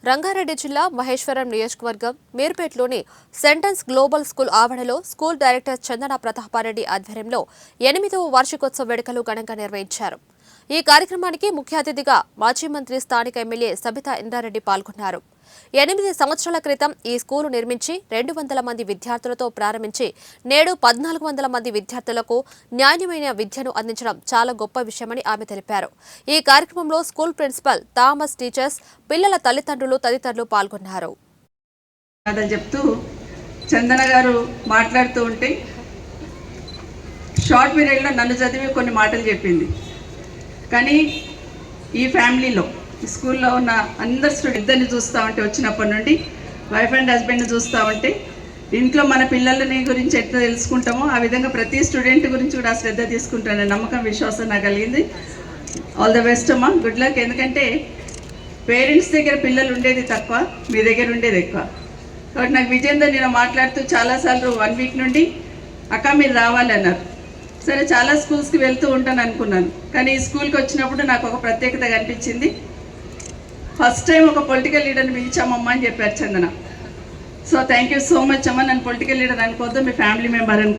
రంగారెడ్డి జిల్లా మహేశ్వరం నియోజకవర్గం మీర్పేట్లోని sentence global school ఆవరణలో స్కూల్ డైరెక్టర్ చందన ప్రతాపారెడ్డి ఆధ్వర్యంలో 8వ వార్షికోత్సవ వేడుకలు ఘనంగా నిర్వహించారు. ఈ కార్యక్రమానికి ముఖ్య అతిథిగా మాజీ మంత్రి స్థానిక ఎమ్మెల్యే సబితా ఇంద్రారెడ్డి పాల్గొన్నారు. 8 సంవత్సరాల క్రితం ఈ స్కూలు నిర్మించి 200 మంది విద్యార్థులతో ప్రారంభించి నేడు 1400 మంది విద్యార్థులకు నాణ్యమైన విద్యను అందించడం చాలా గొప్ప విషయమని ఆమె తెలిపారు. ఈ కార్యక్రమంలో స్కూల్ ప్రిన్సిపల్ థామస్, టీచర్స్, పిల్లల తల్లిదండ్రులు తదితరులు పాల్గొన్నారు. చెప్తూ చందన గారు మాట్లాడుతూ ఉంటే షార్ట్ పీరియడ్లో నన్ను చదివి కొన్ని మాటలు చెప్పింది. కానీ ఈ ఫ్యామిలీలో స్కూల్లో ఉన్న అందరు స్టూడెంట్ ఇద్దరిని చూస్తూ ఉంటే వచ్చినప్పటి నుండి వైఫ్ అండ్ హస్బెండ్ని చూస్తూ ఉంటే ఇంట్లో మన పిల్లలని గురించి ఎట్లా తెలుసుకుంటామో ఆ విధంగా ప్రతి స్టూడెంట్ గురించి కూడా శ్రద్ధ తీసుకుంటానని నమ్మకం, విశ్వాసం నాకు కలిగింది. ఆల్ ద బెస్ట్ అమ్మా, గుడ్ లక్. ఎందుకంటే పేరెంట్స్ దగ్గర పిల్లలు ఉండేది తక్కువ, మీ దగ్గర ఉండేది ఎక్కువ. కాబట్టి నాకు విజేందర్ నేను మాట్లాడుతూ చాలాసార్లు 1 వీక్ నుండి అక్క మీరు రావాలన్నారు. సరే, చాలా స్కూల్స్కి వెళ్తూ ఉంటాను అనుకున్నాను, కానీ ఈ స్కూల్కి వచ్చినప్పుడు నాకు ఒక ప్రత్యేకత కనిపించింది. ఫస్ట్ టైం ఒక పొలిటికల్ లీడర్ని పిలిచామమ్మా అని చెప్పారు Chandana. So thank you so much అమ్మ. నన్ను పొలిటికల్ లీడర్ అనుకోవద్దు, మీ ఫ్యామిలీ మెంబర్ అని